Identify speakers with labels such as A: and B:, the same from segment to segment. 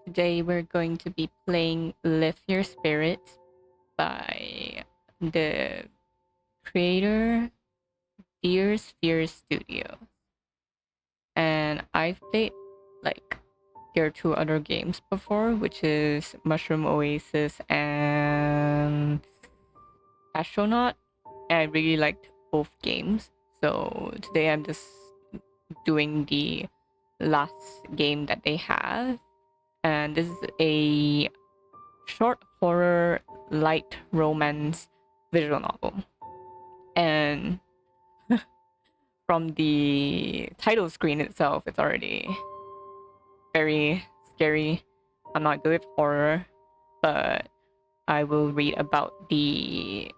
A: Today we're going to be playing Lift Your Spirits by the creator Dear Sphere Studio. And I've played like their two other games before, which is Mushroom Oasis and Astronaut. And I really liked both games. So today I'm just doing the last game that they have. And this is a short horror light romance visual novel. And from the title screen itself, it's already very scary. I'm not good with horror, but I will read about the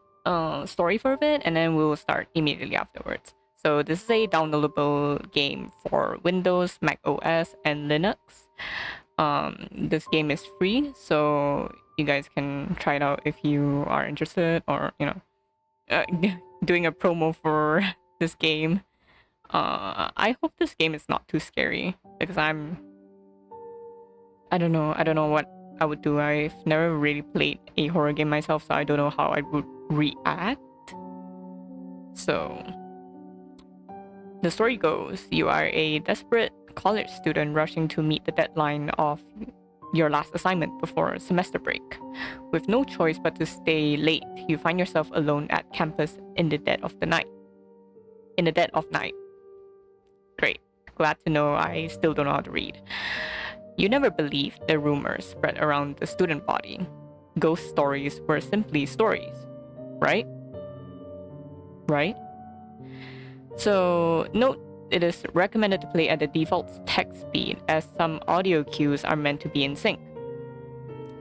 A: story for a bit and then we'll start immediately afterwards. So this is a downloadable game for Windows, Mac OS, and Linux. This game is free, so you guys can try it out if you are interested, or doing a promo for this game. I hope this game is not too scary because I don't know what I would do. I've never really played a horror game myself, so I don't know how I would react. So the story goes, you are a desperate college student rushing to meet the deadline of your last assignment before semester break. With no choice but to stay late, you find yourself alone at campus in the dead of the night. In the dead of night. Great. Glad to know I still don't know how to read. You never believed the rumors spread around the student body. Ghost stories were simply stories, right? Right? So, note it is recommended to play at the default text speed as some audio cues are meant to be in sync.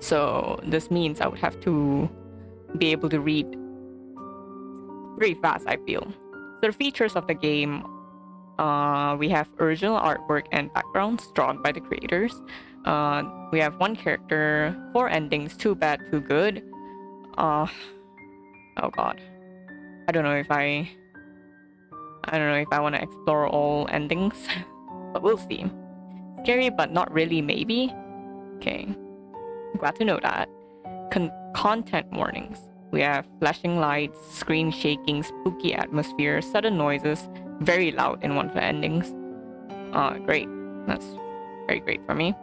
A: So, this means I would have to be able to read pretty fast, I feel. So, the features of the game, we have original artwork and backgrounds drawn by the creators. We have one character, 4 endings, too bad, too good. Oh god. I don't know if I want to explore all endings, but we'll see. Scary, but not really, maybe? Okay. Glad to know that. Content warnings. We have flashing lights, screen shaking, spooky atmosphere, sudden noises, very loud in one of the endings. Great. That's very great for me.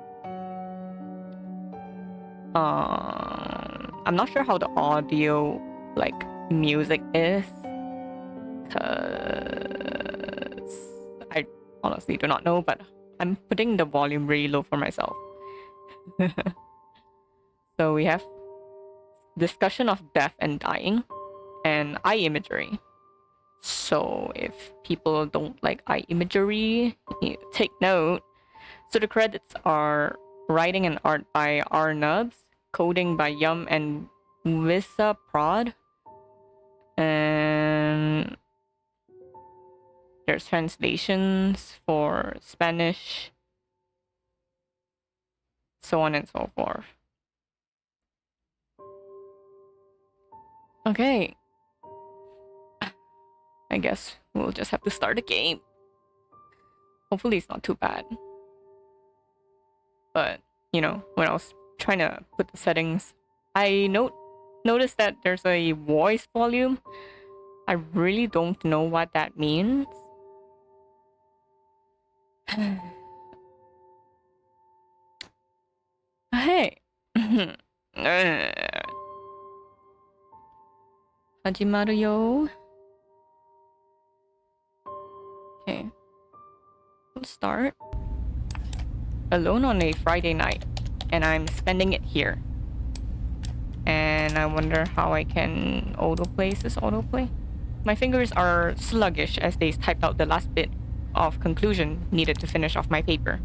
A: I'm not sure how the audio, like, music is, because I honestly do not know, but I'm putting the volume really low for myself. So we have discussion of death and dying and eye imagery. So if people don't like eye imagery, take note. So the credits are writing and art by R. Nubs, coding by Yum and Wissa Prod, and there's translations for Spanish, so on and so forth. Okay. I guess we'll just have to start the game. Hopefully it's not too bad. But, when I was trying to put the settings, I noticed that there's a voice volume. I really don't know what that means. Hey. Hajimaru yo. Okay. We'll start. Alone on a Friday night, and I'm spending it here. And I wonder how I can autoplay. Is this autoplay? My fingers are sluggish as they typed out the last bit of conclusion needed to finish off my paper.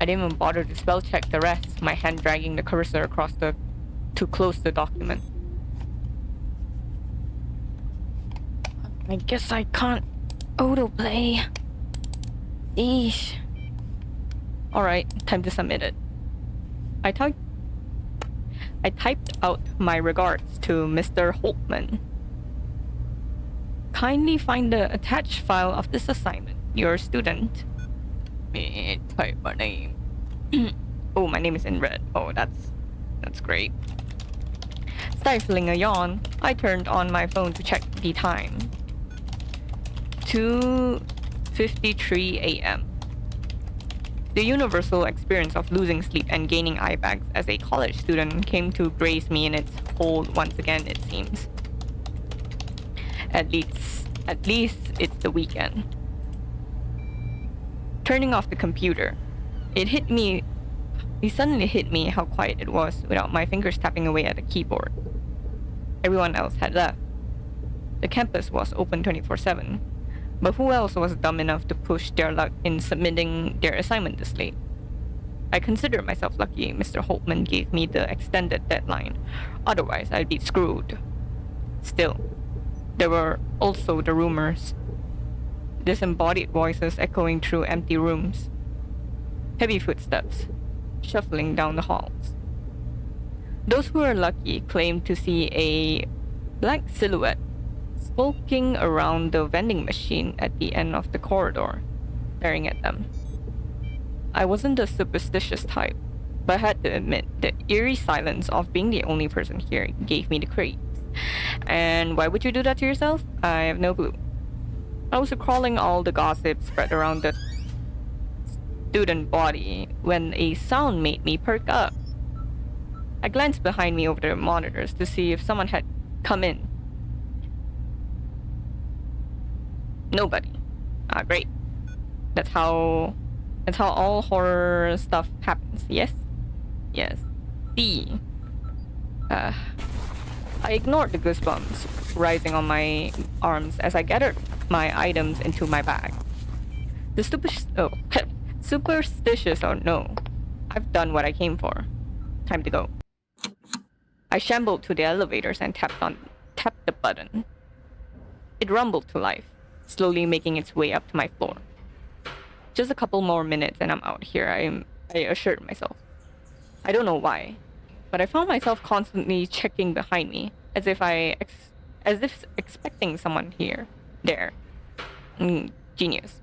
A: I didn't even bother to spell check the rest, my hand dragging the cursor across to close the document. I guess I can't autoplay. Eesh. Alright, time to submit it. I typed out my regards to Mr. Holtman. Kindly find the attached file of this assignment. Your student. Me type my name. Oh, my name is in red. Oh, that's great. Stifling a yawn, I turned on my phone to check the time. 2:53 a.m. The universal experience of losing sleep and gaining eye bags as a college student came to grace me in its hold once again, it seems. At least it's the weekend. Turning off the computer, it suddenly hit me how quiet it was without my fingers tapping away at the keyboard. Everyone else had left. The campus was open 24/7. But who else was dumb enough to push their luck in submitting their assignment this late? I consider myself lucky Mr. Holtman gave me the extended deadline. Otherwise, I'd be screwed. Still, there were also the rumors. Disembodied voices echoing through empty rooms. Heavy footsteps, shuffling down the halls. Those who were lucky claimed to see a black silhouette skulking around the vending machine at the end of the corridor, staring at them. I wasn't the superstitious type, but I had to admit the eerie silence of being the only person here gave me the creeps. And why would you do that to yourself? I have no clue. I was recalling all the gossip spread around the student body when a sound made me perk up. I glanced behind me over the monitors to see if someone had come in. Nobody. Great. That's how all horror stuff happens. Yes? Yes. D. I ignored the goosebumps rising on my arms as I gathered my items into my bag. Superstitious or no, I've done what I came for. Time to go. I shambled to the elevators and tapped the button. It rumbled to life, slowly making its way up to my floor. Just a couple more minutes and I'm out here, I assured myself. I don't know why, but I found myself constantly checking behind me, as if expecting someone there. Genius.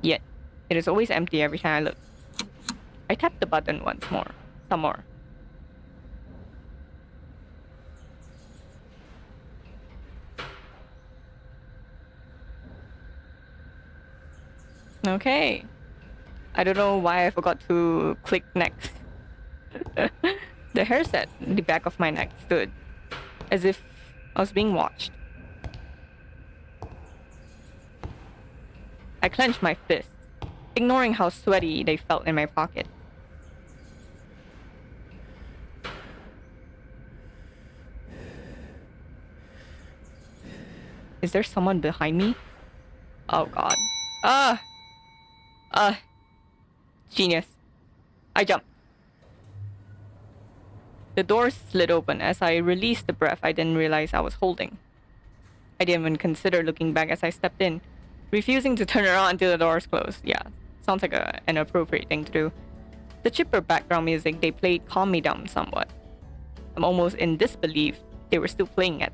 A: Yet, it is always empty every time I look. I tapped the button some more. Okay. I don't know why I forgot to click next. The hairs at the back of my neck stood, as if I was being watched. I clenched my fists, ignoring how sweaty they felt in my pocket. Is there someone behind me? Oh god. Genius. I jumped. The door slid open as I released the breath I didn't realize I was holding. I didn't even consider looking back as I stepped in, refusing to turn around until the doors closed. Yeah, sounds like an appropriate thing to do. The chipper background music they played calmed me down somewhat. I'm almost in disbelief they were still playing it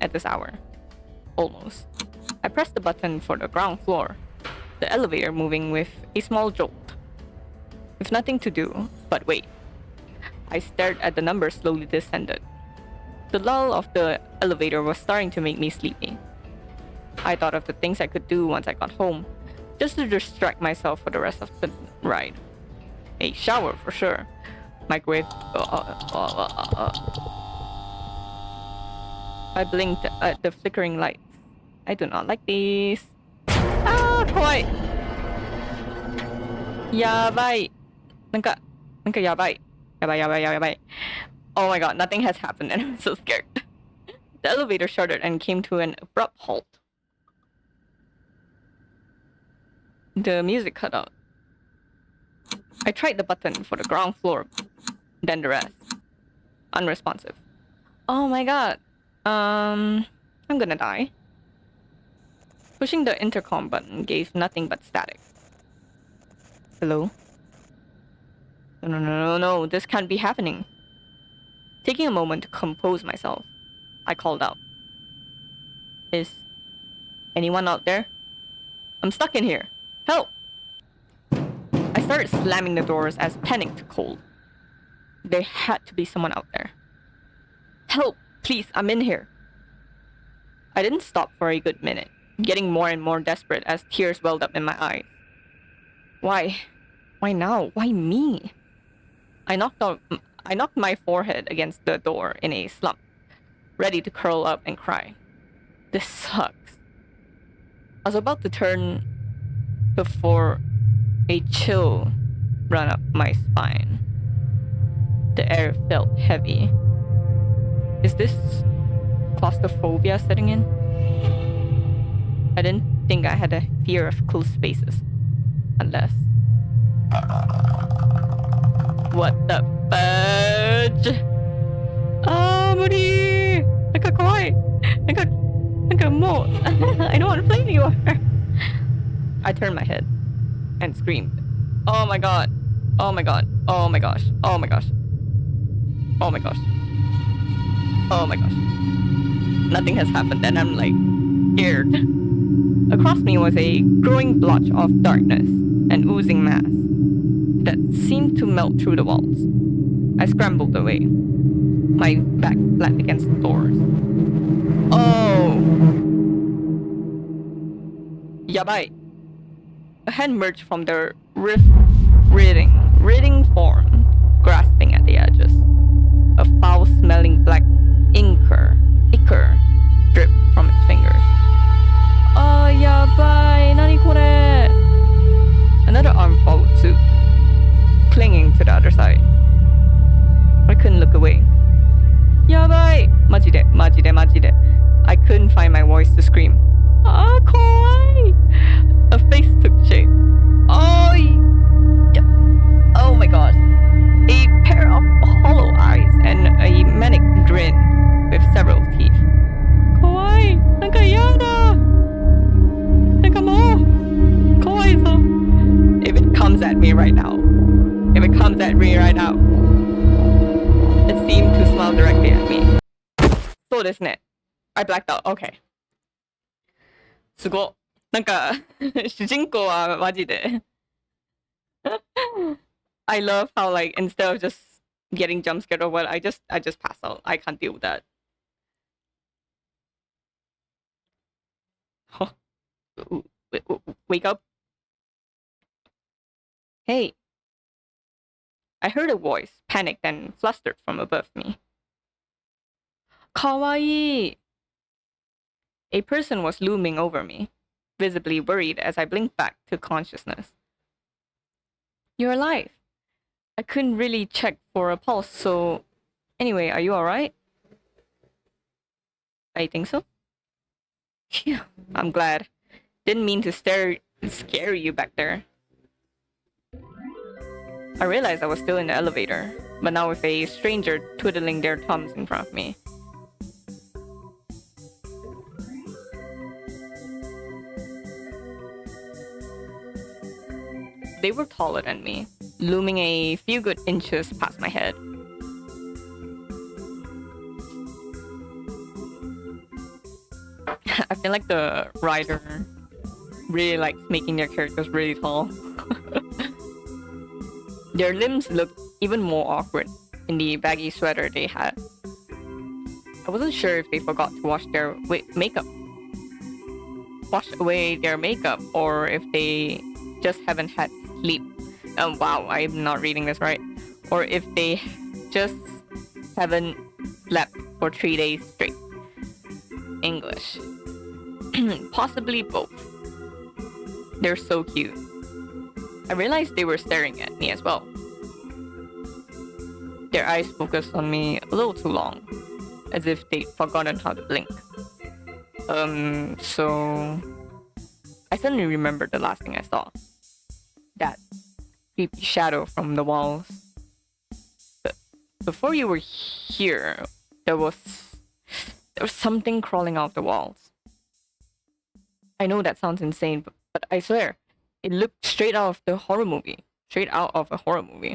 A: at this hour. Almost. I pressed the button for the ground floor, the elevator moving with a small jolt. With nothing to do but wait, I stared at the numbers slowly descended. The lull of the elevator was starting to make me sleepy. I thought of the things I could do once I got home, just to distract myself for the rest of the ride. A shower for sure. Microwave. I blinked at the flickering lights. I do not like these. Quiet. Yabai. なんかやばい. Yabai. Oh my god, nothing has happened and I'm so scared. The elevator shuddered and came to an abrupt halt. The music cut out. I tried the button for the ground floor, then the rest. Unresponsive. Oh my god. I'm gonna die. Pushing the intercom button gave nothing but static. Hello? No, this can't be happening. Taking a moment to compose myself, I called out. Is anyone out there? I'm stuck in here. Help! I started slamming the doors as panic took hold. There had to be someone out there. Help! Please, I'm in here. I didn't stop for a good minute, getting more and more desperate as tears welled up in my eyes. Why? Why now? Why me? I knocked my forehead against the door in a slump, ready to curl up and cry. This sucks. I was about to turn before a chill ran up my spine. The air felt heavy. Is this claustrophobia setting in? I didn't think I had a fear of closed spaces. Unless... What the fudge? Muri! I don't want to play anymore. I turned my head and screamed. Oh my god. Oh my god. Oh my gosh. Oh my gosh. Oh my gosh. Oh my gosh. Nothing has happened and I'm like scared. Across me was a growing blotch of darkness and oozing mass that seemed to melt through the walls. I scrambled away, my back flat against the doors. Oh! Yabai! A hand emerged from the rift, writhing form, grasping at the edges. A foul-smelling black ichor dripped from its fingers. Oh, yabai! Nani kore? Another arm followed suit, clinging to the other side. I couldn't look away. Yabai! Majide. I couldn't find my voice to scream. Ah, kawaii! A face took shape. Oh my god. A pair of hollow eyes and a manic grin with several teeth. Kawaii! Nanka yada! Nanka mo! Kawaii so. If it comes at me right now. It seemed to smile directly at me. So desu ne. I blacked out. Okay. すご。なんか、主人公はマジで。I love how like instead of just getting jump scared or what, I just pass out. I can't deal with that. Wake up. Hey. I heard a voice, panicked and flustered from above me. Kawaii! A person was looming over me, visibly worried as I blinked back to consciousness. You're alive. I couldn't really check for a pulse, so... Anyway, are you alright? I think so. Phew, I'm glad. Didn't mean to scare you back there. I realized I was still in the elevator, but now with a stranger twiddling their thumbs in front of me. They were taller than me, looming a few good inches past my head. I feel like the writer really likes making their characters really tall. Their limbs looked even more awkward in the baggy sweater they had. I wasn't sure if they forgot to wash their makeup. Wash away their makeup, or if they just haven't had sleep. Wow, I'm not reading this right. Or if they just haven't slept for 3 days straight. English. Possibly both. They're so cute. I realized they were staring at me as well. Their eyes focused on me a little too long, as if they'd forgotten how to blink. So... I suddenly remembered the last thing I saw. That creepy shadow from the walls. But before you were here, there was something crawling out of the walls. I know that sounds insane, but I swear, it looked straight out of a horror movie.